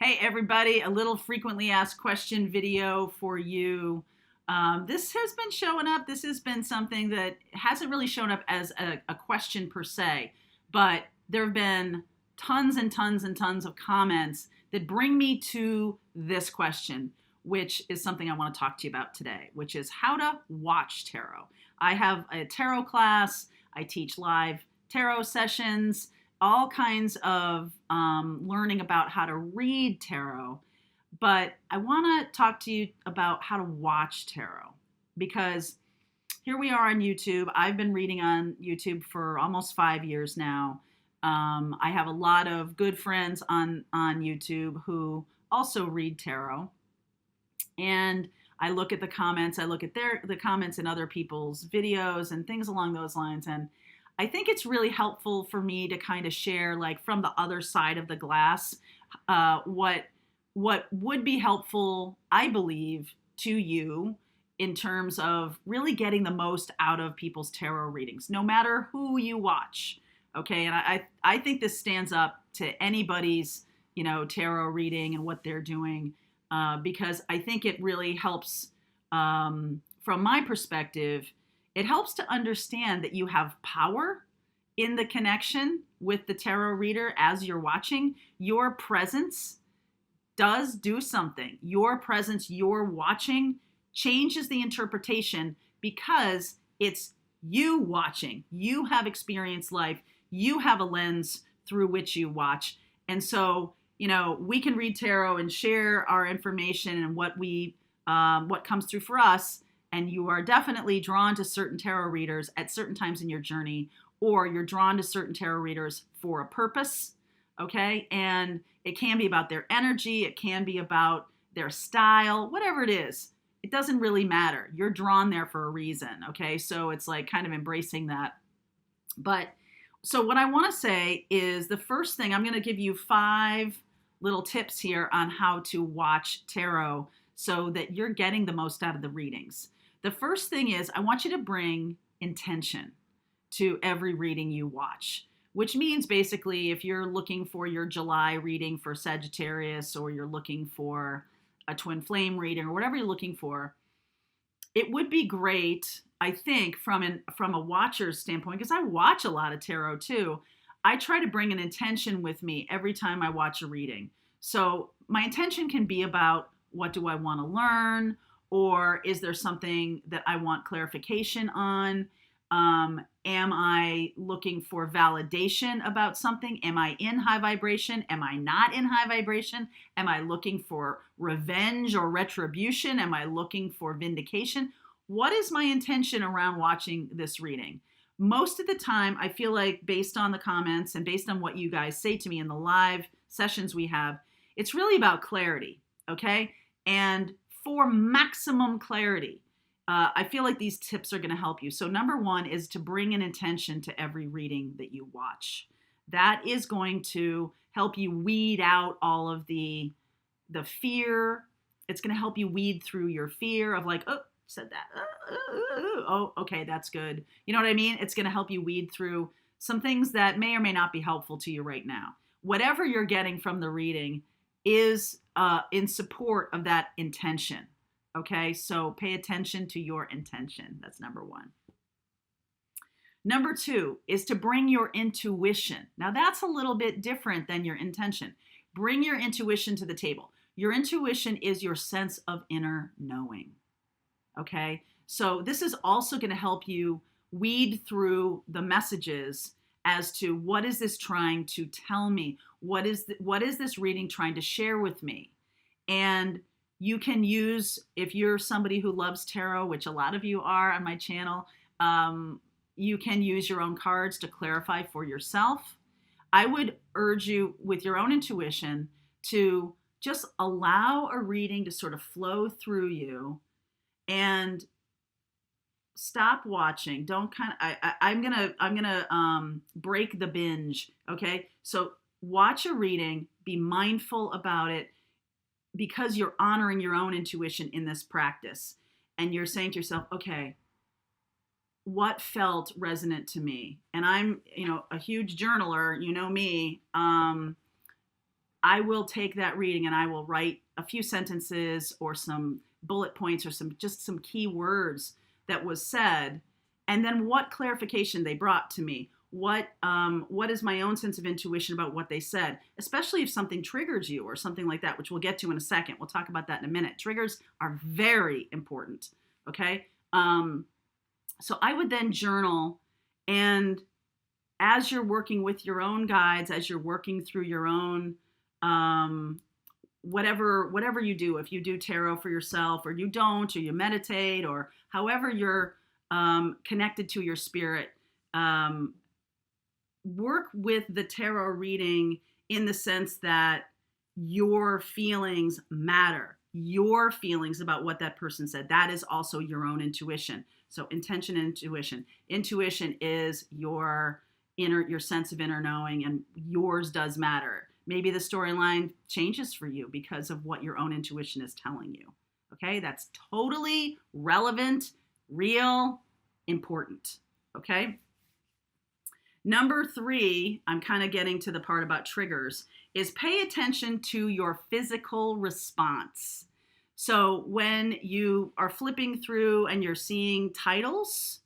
Hey everybody, a little frequently asked question video for you. This has been showing up. This has been something that hasn't really shown up as a question per se, but there have been tons and tons and tons of comments that bring me to this question, which is something I want to talk to you about today, which is how to watch tarot. I have a tarot class. I teach live tarot sessions, all kinds of learning about how to read tarot. But I want to talk to you about how to watch tarot because here we are on YouTube. I've been reading on YouTube for almost 5 years now. I have a lot of good friends on YouTube who also read tarot. And I look at the comments, I look at the comments in other people's videos and things along those lines. And I think it's really helpful for me to kind of share, like from the other side of the glass, what would be helpful, I believe, to you in terms of really getting the most out of people's tarot readings, no matter who you watch. Okay, and I think this stands up to anybody's tarot reading and what they're doing, because I think it really helps, from my perspective. It helps to understand that you have power in the connection with the tarot reader as you're watching. Your presence does do something. Your presence, your watching, changes the interpretation because it's you watching. You have experienced life. You have a lens through which you watch. And so, we can read tarot and share our information and what comes through for us. And you are definitely drawn to certain tarot readers at certain times in your journey, or you're drawn to certain tarot readers for a purpose, okay? And it can be about their energy, it can be about their style, whatever it is. It doesn't really matter. You're drawn there for a reason, okay? So it's like kind of embracing that. But so what I want to say is the first thing, I'm going to give you 5 little tips here on how to watch tarot so that you're getting the most out of the readings. The first thing is I want you to bring intention to every reading you watch, which means basically if you're looking for your July reading for Sagittarius, or you're looking for a twin flame reading, or whatever you're looking for, it would be great, I think, from a watcher's standpoint, because I watch a lot of tarot too. I try to bring an intention with me every time I watch a reading. So my intention can be about, what do I want to learn? Or is there something that I want clarification on? Am I looking for validation about something? Am I in high vibration? Am I not in high vibration? Am I looking for revenge or retribution? Am I looking for vindication? What is my intention around watching this reading? Most of the time, I feel like based on the comments and based on what you guys say to me in the live sessions we have, it's really about clarity, okay? And for maximum clarity, I feel like these tips are going to help you. So number 1 is to bring an intention to every reading that you watch. That is going to help you weed out all of the fear. It's going to help you weed through your fear of like, oh, said that. Oh, okay, that's good. You know what I mean? It's going to help you weed through some things that may or may not be helpful to you right now. Whatever you're getting from the reading is in support of that intention. Okay, so pay attention to your intention. That's number 1. Number 2 is to bring your intuition. Now that's a little bit different than your intention. Bring your intuition to the table. Your intuition is your sense of inner knowing. Okay, so this is also going to help you weed through the messages as to what is this trying to tell me? What is this reading trying to share with me? And you can use, if you're somebody who loves tarot, which a lot of you are on my channel, you can use your own cards to clarify for yourself. I would urge you with your own intuition to just allow a reading to sort of flow through you and stop watching. Don't I'm gonna break the binge. Okay, so watch a reading, be mindful about it, because you're honoring your own intuition in this practice, and you're saying to yourself, okay, what felt resonant to me? And I'm, a huge journaler, me. I will take that reading and I will write a few sentences or some bullet points or some key words that was said, and then what clarification they brought to me. What is my own sense of intuition about what they said, especially if something triggers you or something like that, which we'll get to in a second. We'll talk about that in a minute. Triggers are very important, okay? So I would then journal, and as you're working with your own guides, as you're working through your own whatever you do, if you do tarot for yourself or you don't, or you meditate, or however you're connected to your spirit, work with the tarot reading in the sense that your feelings matter. Your feelings about what that person said, that is also your own intuition. So intention and intuition. Intuition is your sense of inner knowing, and yours does matter. Maybe the storyline changes for you because of what your own intuition is telling you. Okay, that's totally relevant, real, important. Okay. Number 3, I'm kind of getting to the part about triggers, is pay attention to your physical response. So when you are flipping through and you're seeing titles,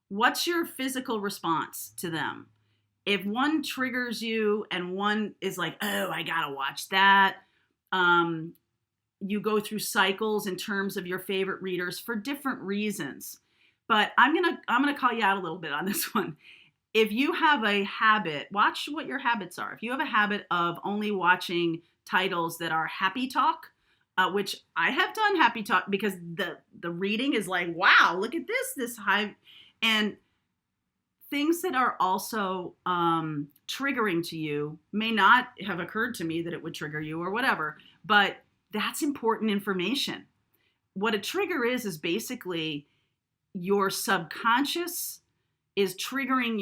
what's your physical response to them? If one triggers you and one is like, oh, I gotta watch that. You go through cycles in terms of your favorite readers for different reasons. But I'm gonna call you out a little bit on this one. If you have a habit, watch what your habits are. If you have a habit of only watching titles that are happy talk, which I have done happy talk because the reading is like, wow, look at this high, and things that are also triggering to you may not have occurred to me that it would trigger you or whatever, but that's important information. What a trigger is basically your subconscious is triggering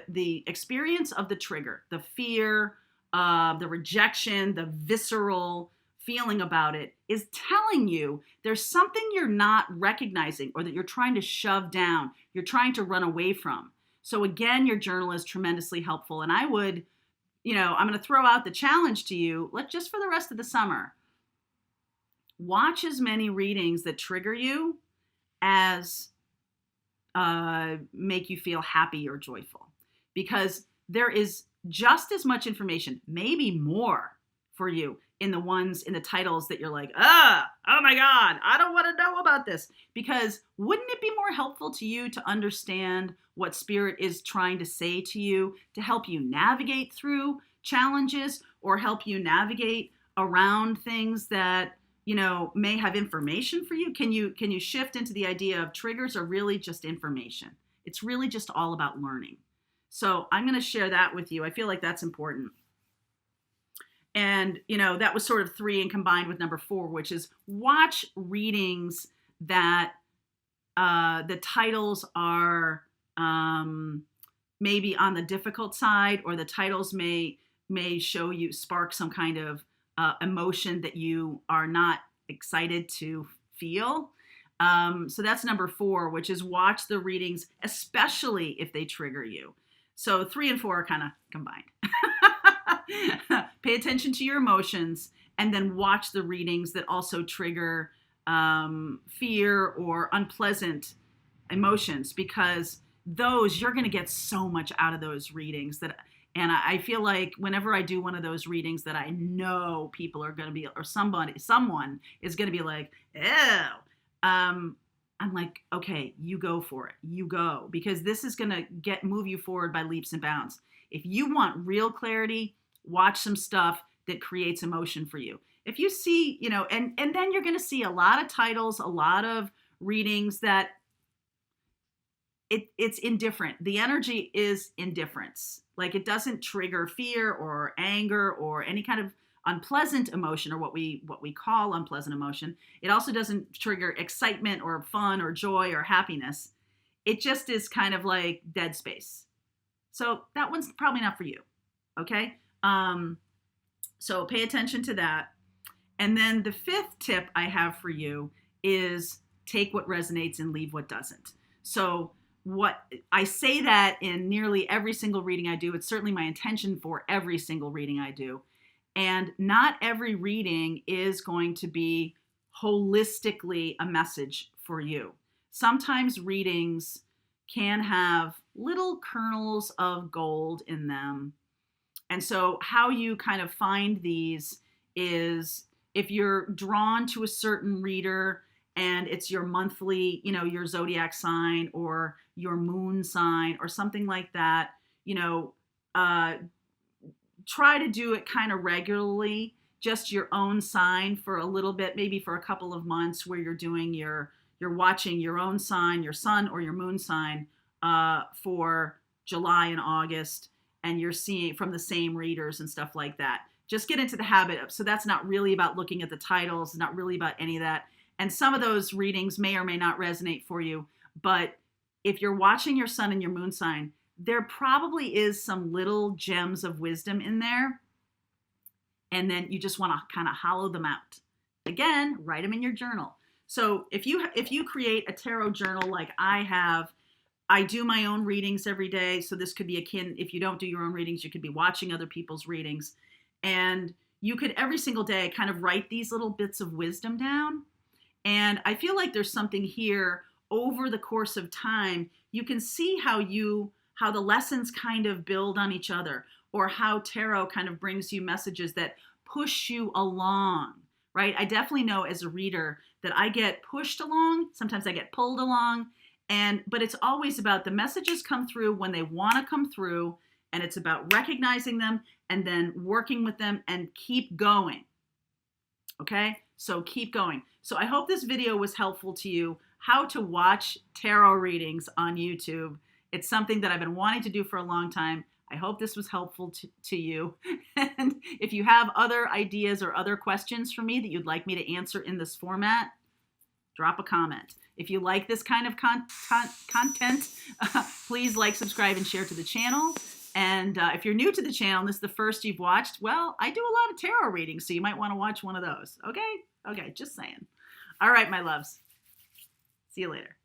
the experience of the trigger, the fear, the rejection, the visceral feeling about it is telling you there's something you're not recognizing or that you're trying to shove down, you're trying to run away from. So again, your journal is tremendously helpful. And I would, I'm going to throw out the challenge to you. Just for the rest of the summer, watch as many readings that trigger you as make you feel happy or joyful, because there is just as much information, maybe more, for you in the titles that you're like, oh my God, I don't want to know about this. Because wouldn't it be more helpful to you to understand what spirit is trying to say to you to help you navigate through challenges or help you navigate around things that may have information for you? Can you shift into the idea of triggers are really just information? It's really just all about learning. So I'm going to share that with you. I feel like that's important. And, that was sort of 3 and combined with number 4, which is watch readings that the titles are maybe on the difficult side, or the titles may spark some kind of emotion that you are not excited to feel. So that's number 4, which is watch the readings, especially if they trigger you. So 3 and 4 are kind of combined. Pay attention to your emotions, and then watch the readings that also trigger fear or unpleasant emotions, because those, you're going to get so much out of those readings and I feel like whenever I do one of those readings that I know people are going to be, or someone is going to be like, ew, I'm like, okay, you go for it. You go, because this is going to move you forward by leaps and bounds. If you want real clarity, watch some stuff that creates emotion for you. If you see, and then you're going to see a lot of titles, a lot of readings that it's indifferent. The energy is indifference. Like, it doesn't trigger fear or anger or any kind of unpleasant emotion, or what we call unpleasant emotion. It also doesn't trigger excitement or fun or joy or happiness. It just is kind of like dead space. So that one's probably not for you. Okay. So pay attention to that. And then the 5th tip I have for you is take what resonates and leave what doesn't. So what I say that in nearly every single reading I do, it's certainly my intention for every single reading I do. And not every reading is going to be holistically a message for you. Sometimes readings can have little kernels of gold in them. And so how you kind of find these is if you're drawn to a certain reader and it's your monthly, your zodiac sign or your moon sign or something like that, uh, try to do it kind of regularly, just your own sign for a little bit, maybe for a couple of months where you're watching your own sign, your sun or your moon sign for July and August, and you're seeing from the same readers and stuff like that. Just get into the habit of, so that's not really about looking at the titles, not really about any of that. And some of those readings may or may not resonate for you, but if you're watching your sun and your moon sign, there probably is some little gems of wisdom in there. And then you just want to kind of hollow them out. Again, write them in your journal. So if you create a tarot journal like I have, I do my own readings every day. So this could be akin, if you don't do your own readings, you could be watching other people's readings. And you could every single day kind of write these little bits of wisdom down. And I feel like there's something here over the course of time. You can see how the lessons kind of build on each other, or how tarot kind of brings you messages that push you along, right? I definitely know as a reader that I get pushed along. Sometimes I get pulled along. But it's always about the messages come through when they want to come through. And it's about recognizing them and then working with them and keep going. Okay? So keep going. So I hope this video was helpful to you, how to watch tarot readings on YouTube. It's something that I've been wanting to do for a long time. I hope this was helpful to you. And if you have other ideas or other questions for me that you'd like me to answer in this format, drop a comment. If you like this kind of content, please like, subscribe, and share to the channel. And if you're new to the channel and this is the first you've watched, well, I do a lot of tarot readings, so you might want to watch one of those. Okay? Okay, just saying. All right, my loves. See you later.